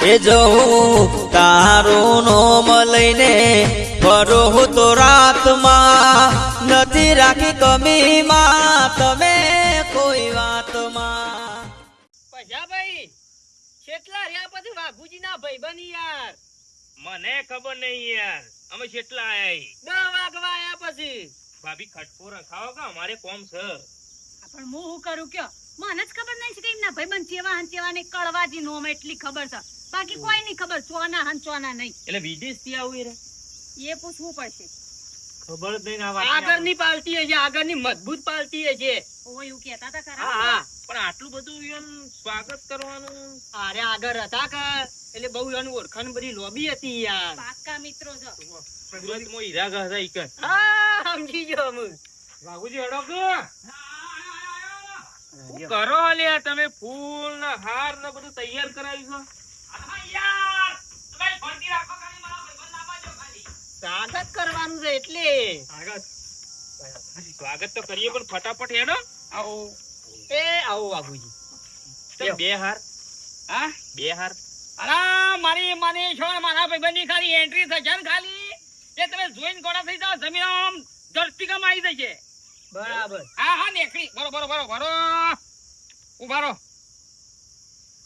એ જવું તારું નોમ લઈને ફરો તો રાતમાં નથી રાખી કમીમાં તમે કોઈ વાતમાં. પૈસા ભાઈ કેટલા રહ્યા પછી વાઘુજી ના ભાઈ બની યાર. મને ખબર નહીં યાર અમે કેટલા આયા 10 વાગવા આયા પછી. ભાભી ખટકો રખાવો કે અમારે કોમ છે. પણ હું શું કરું કયો મને જ ખબર નહીં છે કે એમના ભાઈબંધ ચેવા ને કળવાજી નોમ એટલી ખબર છે બાકી કોઈ નહીં ખબર ચોના હન ચોના નહીં. એટલે વિદેશ થી આવું રે એ પૂછવું પડશે. ખબર જ નહીં. આ આગળની પાલટી છે આગળની મજબૂત પાલટી છે. ઓ એવું કહેતા હતા હા ખરા. હા પણ આટલું બધું એમ સ્વાગત કરવાનું. અરે આગળ હતા કે એટલે બહુ એનું ઓળખાણ બધી લોબી હતી યાર. પાક્કા મિત્રો છે. સુરતમાં હીરા ઘા હતા ઈકન. હા સમજી ગયો અમે. વાઘુજી હડો કે શું કરો લ્યા તમે? ફૂલ ને હાર ને બધું તૈયાર કરાવ્યું છે. સ્વાગત કરવાનું છે એટલે સ્વાગત તો કરીએ પણ ફટાફટ હેડો. આવો એ આવો વાઘુજી. તો બે હાર. હા બે હાર. અરે મારી મને છો મારા ભાઈબંધની ખાલી એન્ટ્રી થશે ને ખાલી એ તમે જોઈને ગોળા થઈ જાવ જમીન આમ ધરતીકમ આવી જશે. બરાબર. હા હા નેકડી બરોબર બરોબર ઉભા રહો.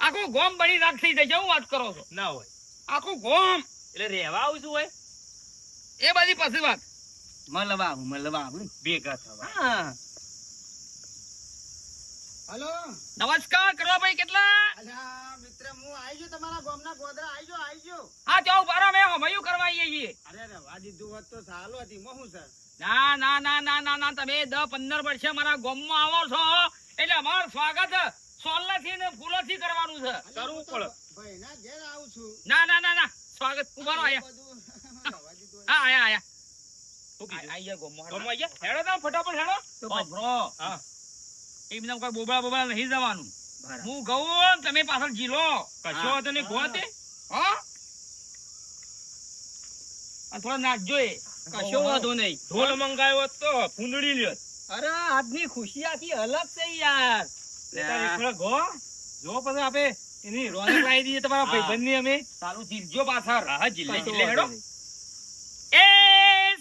આખું ગોમ બની રાખ થઈ જશે. હું વાત કરો છો? ના હોય આખું ગોમ એટલે રેવા આવું છું હોય એ બધી પછી વાત. મળવા ભેગા થવા. હા હેલો નમસ્કાર કરવા ભાઈ કેટલા. અલ્યા મિત્ર હું આવી ગયો તમારા ગામના ગોદરા આવી ગયો. હા જાઓ બારો મેં હમયું કરવા આવીએ છીએ. અરે રવા દીધું હોત તો સારું હતી મોહું સર. ના ના ના ના ના ના તમે 10-15 વર્ષે મારા ગામમાં આવો છો એટલે અમારું સ્વાગત સોલથી ને ફૂલોથી કરવાનું છે. કરવું પડે. ભાઈ ના ઘેર આવું છું. ના ના ના ના સ્વાગત ઉભારો આયા. બધું રવા દીધું હોય. હા આયા આયા શું કીધું? આયા ગામમાં ગમવા ગયા? હેડો તમે ફટાફટ હેડો. બ્રો હા. એમને કોઈ બોબડા નહીં જવાનું. હું ગઉં તમે પાછળ જીલો. કશો હતો ને ગોતે. હા અને થોડા નાચજો એ. કશો વાંધો નહીં. ઢોલ મંગાવ્યો હોત તો ફૂંદડી લ્યો. અરે આજની ખુશી આખી અલગ છે યાર. જો પછી આપે એની રોનક લાવી દઈએ તમારા ભાઈબંધની અમે. સારું જીલજો પાછળ. હા જિલ્લે જિલ્લે હેડો. એ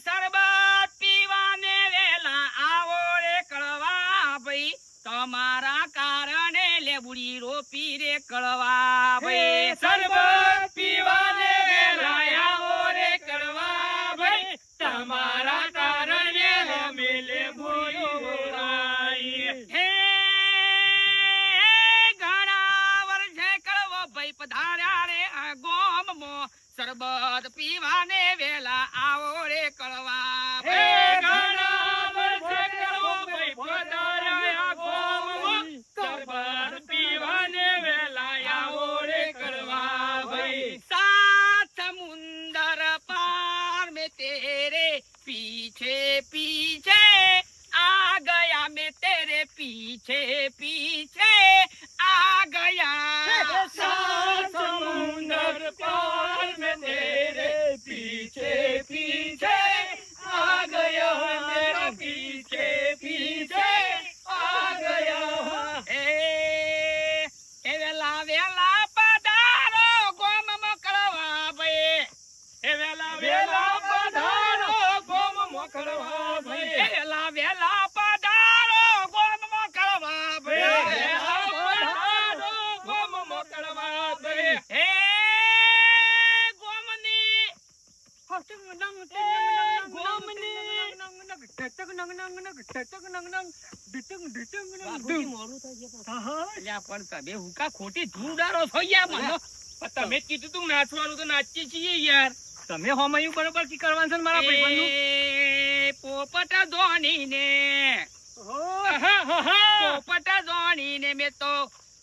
શરબત પીવાને વેલા આવો રે કળવા ભાઈ તમારા કારણે લેબુડી રોપી રે કળવા ભાઈ. શરબત પીવાને વેલા આવો રે કળવા ભાઈ તમારા કારણે અમે લેબુડી રોપાઈ. હે ઘણા વર્ષે કળવો ભાઈ પધાર્યા રે આ ગોમમાં શરબત પીવાને વેલા આવો રે કળવા ભાઈ. ઘણા વર્ષે કળવો ભાઈ પધાર્યા આ ગોમમાં શરબત પીવાને વેલા આવો રે કળવા ભાઈ. સાત સમુંદર પાર में तेरे पीछे पीछे आ गया मैं तेरे पीछे पीछे आ गया. सात समुंदर पार में तेरे पीछे पीछे आ गया तेरे पीछे पीछे आ गया. ए वेला वेला पधारो गोम मोकळवा भाई. એ વેલા વેલા પધારો ગોમ મોકળવા ભાઈ. વેલા વેલા પધારો ગોમ મોકળવા ભાઈ. વેલા પધારો ગોમ મોકળવા ભાઈ. હે ગોમની ખોટી ધૂળદારો છો યાર. મને તમે કીધું તું નાચવાનું તો નાચીએ છીએ યાર. તમે હોમયું બરોબર કી કરવાનું છે ને મારા ભાઈબંધનું. પોપટ ધોનીને પોપટ ધોનીને મેં તો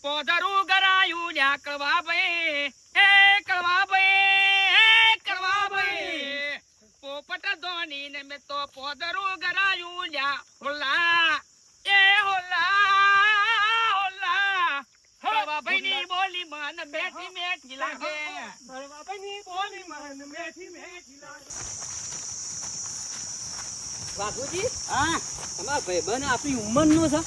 પોદરું ગરાયું લ્યા કળવા ભાઈ. એ કળવા ભાઈ એ કળવા ભાઈ. પોપટ ધોનીને મેં તો પોદરું ગરાયું લ્યા હોલા એ હોલા હોલા. કળવા ભાઈ ની બોલી મન બેઠી મેઠી લાગે. કળવા ભાઈ ની બોલી મન બેઠી મેઠી લાગે. વાઘુજી હા તમારા ભાઈબંધ આપણી ઉંમરનો છે.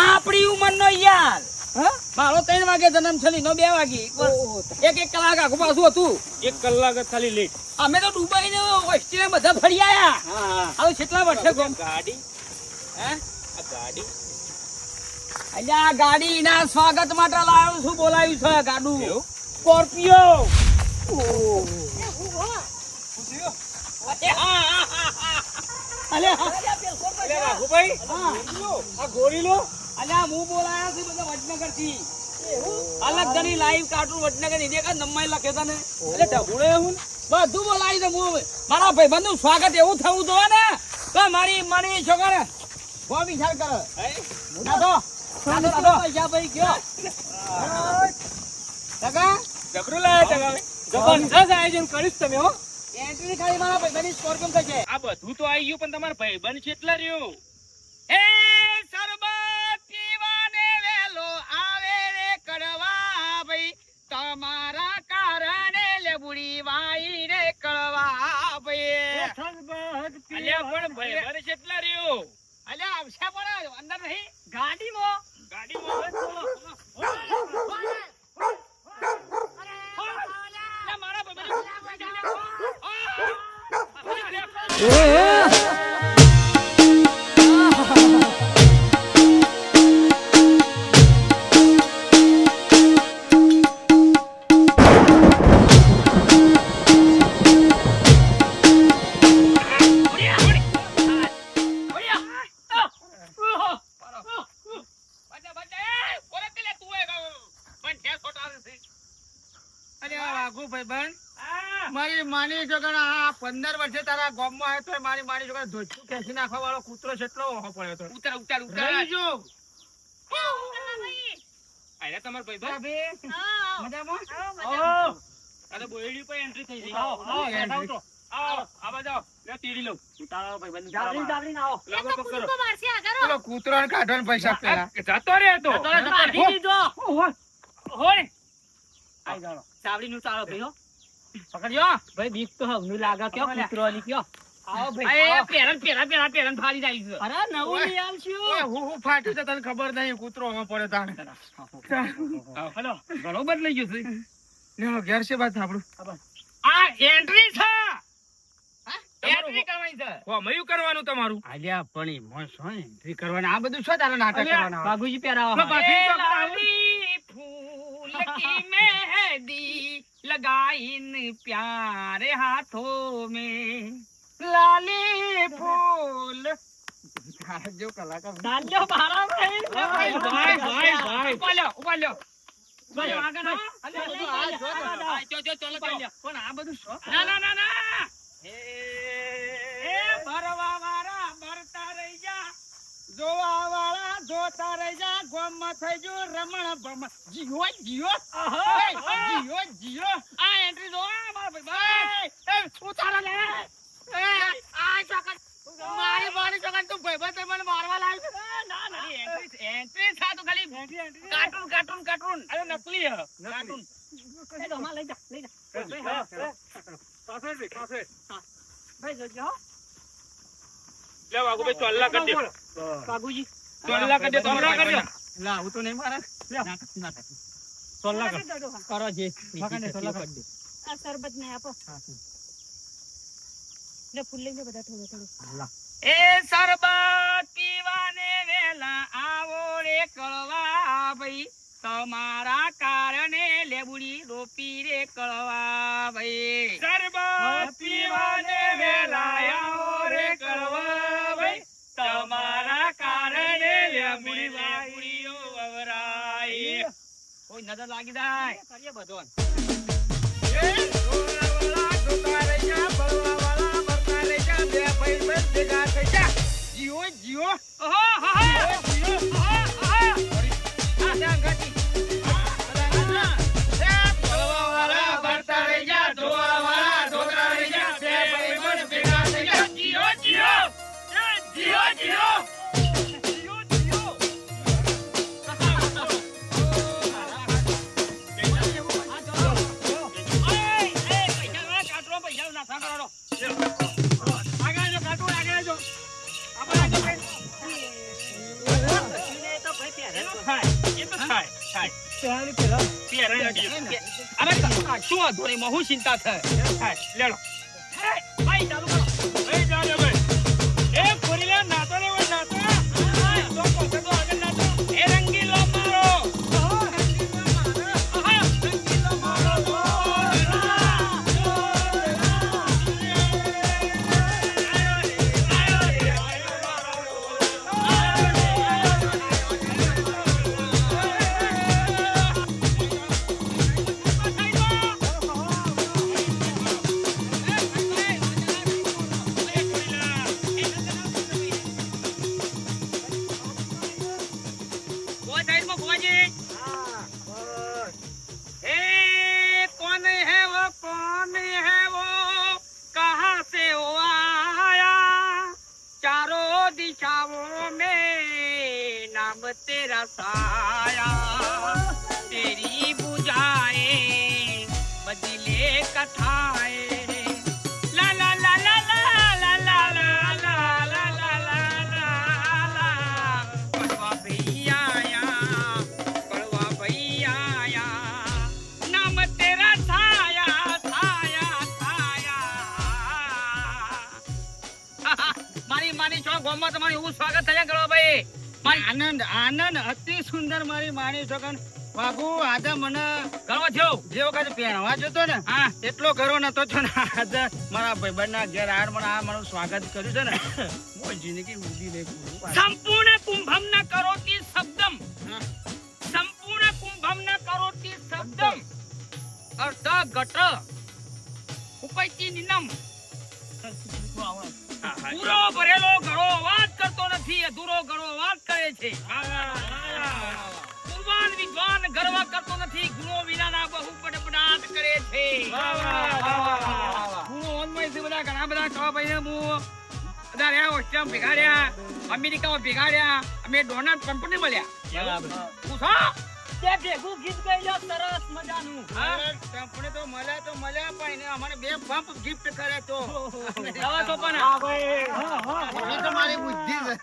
આપણી ઉંમરનો યાર. હા? મારો 3 વાગે જન્મ છે લીનો 2 વાગે એક કલાક આગળ પાછું હતું 1 કલાક જ ખાલી લેટ. અમે તો દુબઈ ને ઓસ્ટ્રેલિયા બધા ફરી આયા હવે કેટલા વર્ષે ગોમ ગાડી હે આ ગાડી અલ્યા આ ગાડી ના સ્વાગત માટે લાવ્યો છું બોલાવ્યું છે ગાડું એવું? સ્કોર્પિયો રાઘુભાઈ આ ગોરીલો અલ્યા હું બોલાયા છું બધા વડનગર થી અલગ ધણી લાઈવ કાર્ટૂન વડનગર ની દેખા નંબર લખ્યો તને એટલે ઢબુડે હું બધું બોલાવી દે હું મારા ભાઈબંધ નું સ્વાગત એવું થવું જોઈએ ને તો મારી છોકરા બહુ વિચાર કરે દાદો પૈસા ભાઈ ગયો કાકા જબરું લાયા જબરદસ્ત આયોજન કરીશ તમે હો. એન્ટ્રી ખાલી મારા ભાઈબંધની સ્કોર્પિયો થશે આ બધું તો આવી ગયું પણ તમારા ભાઈબંધ કેટલા રહ્યો? એ શરબત પીવાને વેલો આવે રે કડવા ભાઈ તમારા કારણે લેબુડી વાઈ રે કડવા ભાઈ અલ્યા પણ ભાઈબંધ કેટલા રહ્યો? અલ્યા આવશે પણ અંદર નહીં ગાડીમાં ગાડીમાં મારા મારી માની છોકરા આ 15 વર્ષે તારા ગામમાં આવ્યો તો મારી માની છોકરા ધોચું ખેંચી નાખવા વાળો કૂતરો કેટલો ઓહો પડ્યો તો ઉતાર ઉતાર ઉતાર રહી જો આયા તમારા ભાઈબંધ મજામાં અરે બોયડી પર એન્ટ્રી થઈ ગઈ. આવો, આવો, બેઠા તો આવો આ બાજુ આવો. લે તીડી લઉં. તારા ભાઈબંધ લગો કરો. પેલો કૂતરો કાઢવાનો પૈસા પેલા જતો રે તો કાઢી દીધો હોય ચાવડી નું ચાલો ભાઈ હો પકડજો ભાઈ બીક તો હવનું લાગે કયો કૂતરો ની કયો આવો ભાઈ એ પેરન ફાડી જાય છે. અરે નવું લઈ આવશું હું ફાટ્યું તો તને ખબર નહીં કૂતરો હમ પડે તાણે હલો ઘણો બદલાઈ ગયો છે. લેવો ઘેર છે બાત આપણું આ એન્ટ્રી છે. એન્ટ્રી કરવાની છે હોમયું કરવાનું તમારું. આલ્યા પણ એમાં શું એન્ટ્રી કરવાની આ બધું શું તારે નાટક અલ્યા, કરવાના બાગુજી પહેરાવા બાગુજી તો લાલી ફૂલ કી મહેંદી लगाइन प्यारे हाथों में लाली फूल जो कलाकार डालो बारा में ભાઈ ઉપાલ્યો આગળ જો પણ આ બધું શું ના એ ભરવા વાળા ભરતા રહી જા જોવા વાળા જોતા રહી જા ગોમમાં થઈ જો રમણ ભમણ જીઓ જીઓ આ એન્ટ્રી જો મારા ભાઈ એ ઉતારો લે એ આ ચોકન મારી ચોકન તું ભાઈ મને મારવા લાવ્યો ના એન્ટ્રી થા તો ખાલી કાર્ટૂન અરે નકલી હે કાર્ટૂન એ તો માં લઈ જા પાસે ભાઈ જોજો લે વાગુ ભાઈ ચોલ્લા કરી દે બાબુજી ચોલ્લા કરી દે તોમરા કરી દે. લા હું તો નહીં મારા ના ચોલ્લા કર. કરો જે ચોલ્લા કરી દે આ શરબત ને આપો લે ફૂલ લઈને બધા થોડો એ શરબત પીવાને વેલા આવો રે કળવા ભાઈ તમારા કારણે લેબુડી રોપી રે કળવા ભાઈ શરબત પીવાને વેલા આવો રે કળવા ભાઈ તમારા કારણે લેબુડી વાગુડીઓ વવરાઈ. કોઈ નજર લાગી જાય કરીએ બધો એ ડોરાવાળા ડોકા રહી જા, બળવાવાળા બળતા રહી જા, બે ભાઈ બંધ ભેગા થઈ જા. જીઓ બળવાવાળા બળતા રહી જા, ડોરાવાળા ડોકા રહી જા, બે ભાઈ બંધ ભેગા થઈ જા. જીઓ. એ તો થાય. વાંધો નહીં, માં હું ચિંતા થાય. હા, લેડો. એ, ભાઈ ચાલુ કરો. ભાઈ જાઓ ભાઈ એ ફોરીલા નાતો રે ઓય નાતો તો પોતે તો આગળ નાતો એ રંગીલો મારો. આહા, રંગીલો મારો. કોઈ સાઈડમાં ગોવાજી. ए कौन है वो कहाँ से वो आया चारों दिशाओं में नाम तेरा साया तेरी बुझाए बदले कथाएं ला ला ला ला ला ला ला ला ला ला ला ला कड़वा भैया आया कड़वा भैया आया नाम तेरा छाया छाया छाया મારી છો ગોમમાં તમારું એવું સ્વાગત થયા કરો ભાઈ. આનંદ આનંદ અતિ સુંદર મારી માણી છોકન બાબુ આજે મને ગળવા થયો. જે વખત પહેરવા જતો ને હા એટલો ઘરો નતો છો ને આજે મારા ભાઈબંધના ઘેર આડ મને આ મારું સ્વાગત કર્યું છે ને મોય જિંદગી ઉડી લે સંપૂર્ણ કુંભમ ન કરોતિ શબ્દમ સંપૂર્ણ કુંભમ ન કરોતિ શબ્દમ અર્થ ઘટ ઉપૈતી નિનમ પૂરો ભરેલો ઘડો વાત કરતો નથી, અધૂરો ઘડો વાત કરે છે. કુરબાન વિદ્વાન ગર્વ કરતો નથી, ગુણો વિનાના બહુ પડપડાટ કરે છે. ગુણો ઓનમાંથી બધા ઘણા બધા કવા ભાઈને હું બધા રહ્યા ઓસ્ટ્રેલિયા ભેગા રહ્યા, અમેરિકામાં ભેગા રહ્યા, અમે ડોનાલ્ડ કંપની મળ્યા. પૂછો તે ભેગું ગીત ગાઈ સરસ મજાનું. આપણે તો મળ્યા પણ એને અમને 2 પંપ ગિફ્ટ કરે તો દવા તો પણ એ તો મારી બુદ્ધિ છે.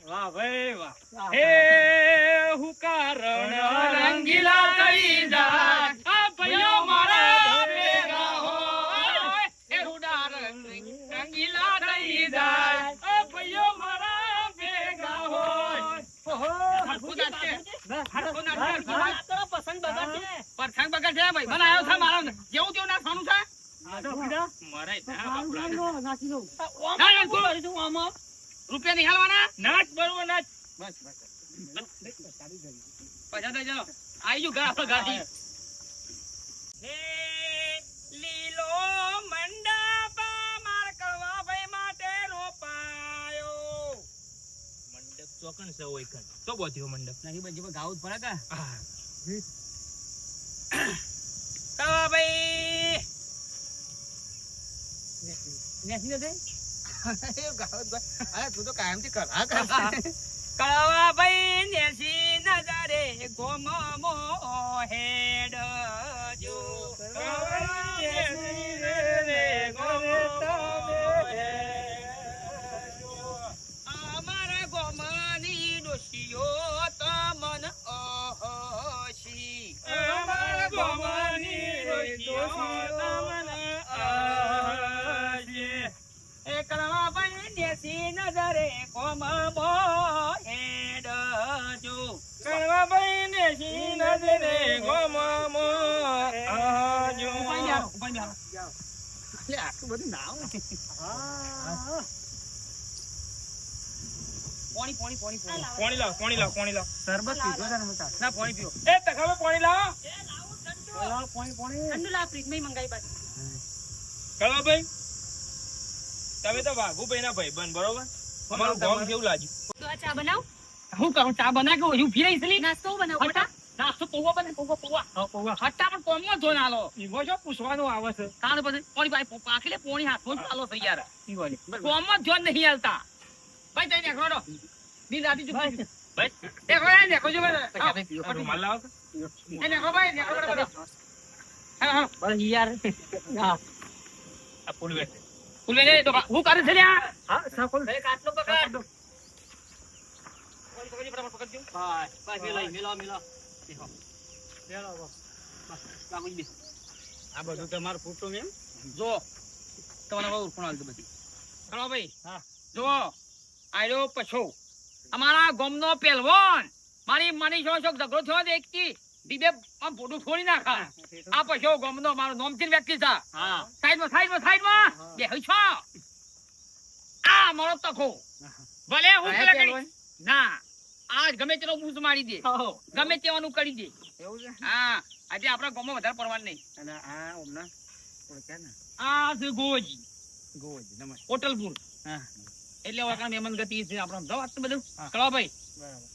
વાહ ભાઈ વાહ. હે હુકારણ રંગીલા કરી જાય આ ભાઈઓ મારા ભેગા હોય. હે હુડા રંગીલા કરી જાય આ ભાઈઓ મારા ભેગા હોય. પસંદ બગડ છે ભાઈ. મને આવ્યો છે મારા જેવું તેવું નાખવાનું છે. રૂપિયા નહીં હાલવાના. નાચ બરોબર નાચ પૈસા દઈ જાઓ. આવી ગયું ઘર આપણે ગાડી. હે લીલો મંડપ માર કરવા ભાઈ માટે રોપાયો. મંડપ ચોકણ છે હોય કણ તો બોધ્યો મંડપ નહીં બજી ગાવું જ પડે કવા ભાઈ નેસી દે. અરે તું તો કાયમથી કરા કળવા ભાઈ નેસી નજરે ગોમો હેડ જો અમારા ગોમની ડોશીઓ તમન અહસી. અમારા ગોમની ડોશીઓ તમન અહસી. એ કળવા ભાઈ નેસી નજરે ગોમો હેડ જો કરવા ભાઈ ને સી નજરે ગોમો આજો આટલું બધું નામ પાણી લાવ શરબત પીધો છે ને હું તાર. ના પાણી પીવો. એ તખાવે પાણી લાવો ઠંડુ લાવ ફ્રીજમાં મંગાવી બાદ કળવાભાઈ તમે તો વાઘુભાઈ ના ભાઈબંધ બરોબર અમારું ગામ કેવું લાગ્યું તો આ ચા બનાવ હું કહું ચા બનાવ કે હું ફીરાઈ છલી નાસ્તો બનાવ બટા નાસ્તો પૌવા બને પૌવા હટ્ટા પણ કોમમાં જો ના લો ઈવો જો પૂછવાનું આવે છે કાણ પછી પાણી ભાઈ પાખલે પોણી હાથમાં જ ચાલો થઈ યાર કોમમાં જો નહીં હાલતા ભાઈ તઈ નેખરો દો બી દાદી જો ભાઈ નેખરો જો રૂમાલ લાવો એ નેખરો ભાઈ નેખરો બધા હા બસ યાર હા આ પુલવે ફૂલે ને તો હું કરે છે લ્યા હા સાકોલ એક આટલો પકડ પકડી પકડ દઉં બસ મેલો મેલો મેલો દેખો બસ લાગુ દી આ બધું તમારું ફૂટું એમ જો તમારા બહુ ઉર્ફણ હાલતું બધી ચલો ભાઈ હા. જો આયો પછો અમારા ગામનો પહેલવાન મારી માની છો ઝઘડો થયો ને એકથી દીબે આમ ફોટો છોડી નાખા આ પછો ગામનો મારો નામચીન વ્યક્તિ છે હા સાઈડમાં બે હઈ છો આ મારો તખો ભલે હું આયા પેલા પહેલવાન? કરી ના આજ ગમે તેનો બૂઝ મારી દે ગમે તેવાનું કરી દે એવું છે હા આજે આપણા ગામમાં વધારે પડવાનું નહીં અને આ હમણાં ઓળખ્યા ને આ છે ગોજી ગોજી નમસ્તે હોટલપુર હા એટલે ઓળખાણ મહેમાન ગતિ છે આપણો જો વાત તો બધું હા. કરો ભાઈ બરાબર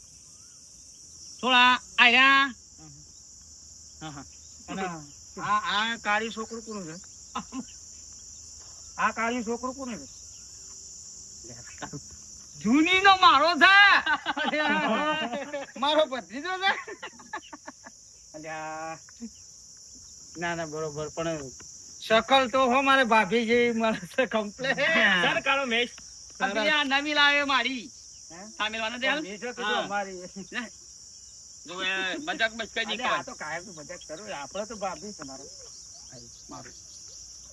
થોડા આયા હા હા અને આ કાળી છોકરું કોનું છે આ કાળી છોકરું કોનું છે જૂની નો મારો છે મારો ભત્રીજો છે અલ્યા ના ના બરોબર પણ શકલ તો હો મારે ભાભી જેવી મળે છે કમ્પ્લેટ સર કાળો મેશ આપણી આ નવી લાવે મારી હે? સામેલવાનો દે હાલ. મેં જો કીધું હા. અમારી જો એ મજાક મસ્કરી નહીં અલ્યા, આ કરાય. તો કાયમ તો મજાક કરું આપણે તો ભાભી છે મારો મારું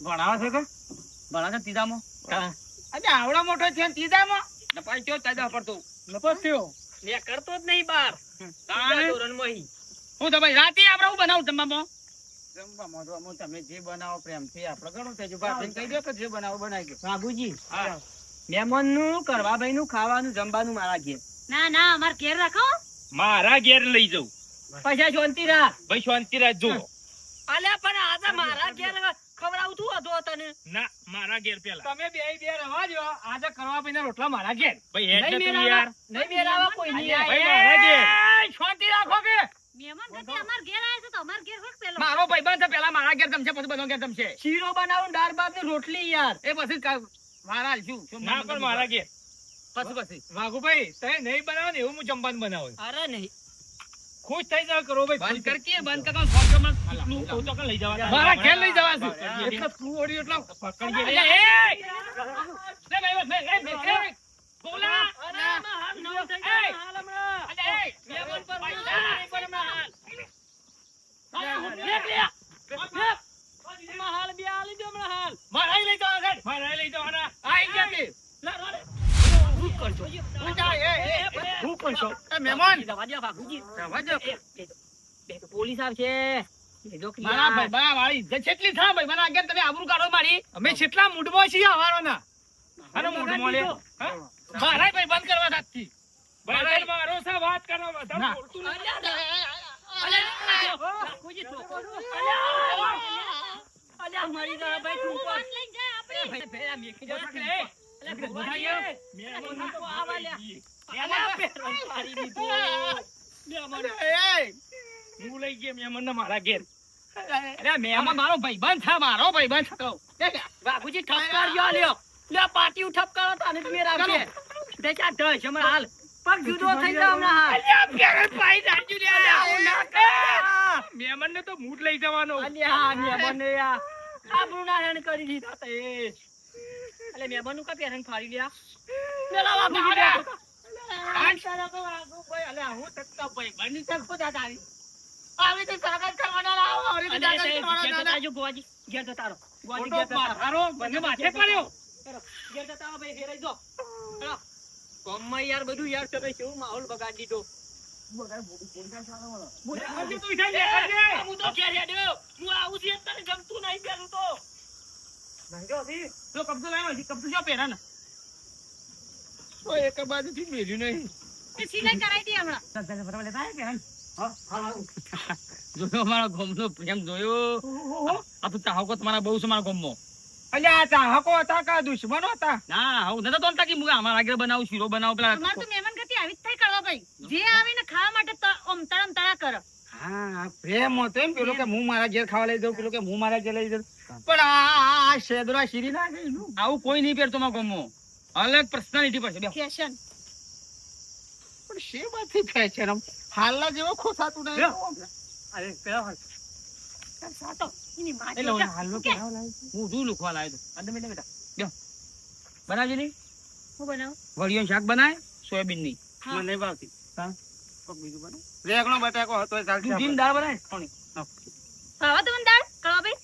ભણાવે છે કે ભણા છે ત્રીજામાં અરે આવડો મોટો છે ને ત્રીજામાં નપાઈ ચો તાજા પડતો નપસ થયો મે કરતો જ નહીં બાર હું તો ભાઈ રાતે આપણે હું બનાવું જમવામાં જમવામાં તો અમુક તમે જે બનાવો પ્રેમથી આપણે ઘણું થઈ ગયું ભાભીને કહી દો કે જે બનાવો બનાવી દો બાબુજી હા મહેમાનનું કરવાભાઈ નું ખાવાનું જમવાનું મારા ઘેર ના ના અમાર ઘેર રાખો મારા ઘેર લઈ જાઉં પૈસા શાંતિ રાખ ભાઈ શાંતિ રાખજો અલ્યા પણ આજે મારા ઘેર ખવડાવું તું હતો તને ના મારા ઘેર પેલા તમે બે રવા દો આજે કરવા પીને રોટલા મારા ઘેર ભાઈ હેડ નહીં ને તું મેળાવા યાર નહીં મેળાવા કોઈ નહીં ભાઈ મારા ઘેર શાંતિ રાખો કે મહેમાન ગતિ અમાર ઘેર આયા છે તો અમાર ઘેર હોક પેલો મારો ભાઈબંધ છે પેલા મારા ઘેર જમશે પછી બધો ઘેર જમશે શીરો બનાવું દાળ ભાત ની રોટલી યાર એ પછી મારા શું ના પણ મારા ઘેર પછી વાઘુભાઈ તમે નહીં બનાવો ને એવું હું જમવાનું બનાવું અરે નહીં ખુશ થઈ જાવ કરો ભાઈ બંધ કર કે બંધ કર ફોનમાં તો કઈ લઈ જવા મારા ઘેર લઈ જવા છે એટલે એટલે ફૂઓડી એટલા પકડી એ ગયા લે ભાઈ બોલા અરે આમાં હાલ નવ થઈ જાય હાલ હમણાં મહેમાન પર નહીં પણ હમણાં હાલ હમણાં હાલ બે હાલી દો હમણાં હાલ મારા લઈ જવા છે મારા લઈ જવાના આઈ ગયા કે હું કરજો હું કરશો એ મહેમાન જવા દો બાબુજી જવા દો બે તો પોલીસ આવશે જો કે મારા ભાઈ બા વાળી ઇજ્જત કેટલી થા ભાઈ મારા આગળ તમે આબરૂ કાઢો મારી અમે કેટલા મૂડમાં છીએ હવારોના આનો મૂડ મળે મારા ભાઈ બંધ કરવા સાચી ભાઈ મારો સા વાત કરવા ના. બધા બોલતું બાપુજી ઠોકો અલ્યા મરી ગયા ભાઈ તું ફોન લઈને જા આપણે ભાઈ ભેળા મેકી દો નથી. હું લઈ ગયા મહેમાન ને મારા ઘેર અરે મેમાં મારો ભાઈબંધ છે મારો ભાઈબંધ છે બાબુજી ઠપકાર જો લ્યો લ્યો પાટી ઠપકાર તાને મેર આવશે તે ચા ઢસ હમણાં હાલ પગ જુદો થઈ જાવ હમણાં હાલ મહેમાન ને તો મૂડ લઈ જવાનો અલ્યા મેમન યા આબરૂ ના હેણ કરી દીધા તે અલે મેમન નું કા પેરંગ ફાડી લ્યા મેલા બાબુજી આવી તો સ્વાગત કરવાના લાવો આવી તો સ્વાગત કરવાના ના. ગોજી ઘેર જતા રહો ગોજી મોટો ઘેર જતા રહો. પથારો બંને માથે પડ્યો ઘેર જતા રહો ભાઈ ફેરાઈ જો ચલો કોમમાં યાર બધું યાર તમે કેવું માહોલ બગાડી દીધો આજે તું ઇઠાઈ લે કરજે હું તો ઘેર હેડ્યો હું આવું છું તને ગમતું નહીં પેલું તો તો કબજો લાવ્યો છે કબજો શું પહેરા ને તો એક બાજુથી મેલ્યું નહીં એ સિલાઈ કરાઈ દે હમણાં જોયો મારા ગોમનો પ્રેમ જોયો આ તો ચાહકો તમારા બહુ છે મારા ગોમમાં અલ્યા આ ચાહકો હતા કા દુશ્મનો હતા ના હું નતો તોલતા કે મુગા અમારા આગળ બનાવું શીરો બનાવું પેલા અમાર તો મહેમાન ગતિ આવી જ થાય કરવા ભાઈ જે આવે ને ખાવા માટે તો ઓમ તળમ તળા કરે હા પ્રેમ હતો એમ પેલો કે હું મારા ઘેર ખાવા લઈ જાઉં પેલો કે હું મારા ઘેર લઈ જાઉં પણ આ શેદરા શીરી ના ગઈ આવું કોઈ નહીં પહેરતો મારા ગોમમાં અલગ પર્સનાલિટી પર છે બે ફેશન પણ શેમાંથી ફેશન આમ હાલના જેવો ખોસાતું નહીં અરે પેલા સાતો એની માં એટલે જોતા. હાલનો કે પહેરાવ લાવી છે. હું શું લુખવા લાવ્યો તો અંદર બેઠા બેઠા બે બનાવજે નહીં હું બનાવું વળિયું શાક બનાય સોયાબીન ની હા. મને નહીં ભાવતી હા. કોક બીજું બને રેગણો બટાકો હતો એ ચાલશે દૂધીની દાળ બનાય કોણી ખાવા તો મને દાળ કળવા ભાઈ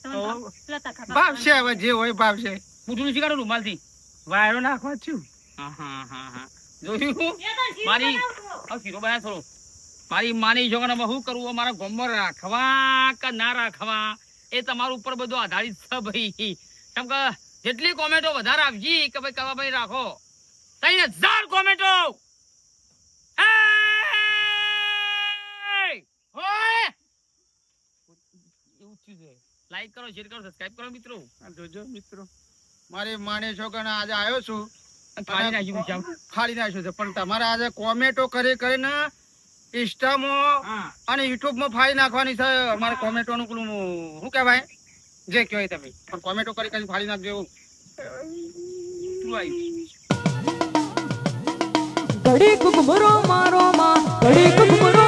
તમને ભાવ? લતા ખા, ભાવ છે હવે જે હોય ભાવ છે પૂછડું શીખાડો રૂમાલથી. વાયરો નાખવા છું હા હા હા હા જોયું એ તો શીરો મારી- બનાવજો. હવે શીરો બનાવ થોડો. મારી માની છોકરામાં શું કરવું મારા ગામમાં રાખવા કે ના રાખવા એ તમારા ઉપર બધું આધારિત છે ભાઈ. કેમ કે જેટલી કોમેન્ટો વધારે આવજી કે ભાઈ કવા ભાઈ રાખો 3000 કોમેન્ટો. લાઈક કરો, શેર કરો, સબસ્ક્રાઇબ કરો મિત્રો. આ જોજો મિત્રો મારી માની છોકરાને આજે આવ્યો છું અને ફાડી નાખ્યું વિચાર. ફાડી નાખ્યો છે પણ તમારે આજે કોમેન્ટો કરી કરીને ઇન્સ્ટામાં હા અને યુટ્યુબમાં ફાડી નાખવાની છે અમારે કોમેન્ટોનું પેલું શું કહેવાય જે કહેવાય તમે પણ કોમેન્ટો કરી કરીને ફાડી નાખજો એવું શું આવ્યું? ઘડી કુકમરો મારો માં ઘડી કુકમરો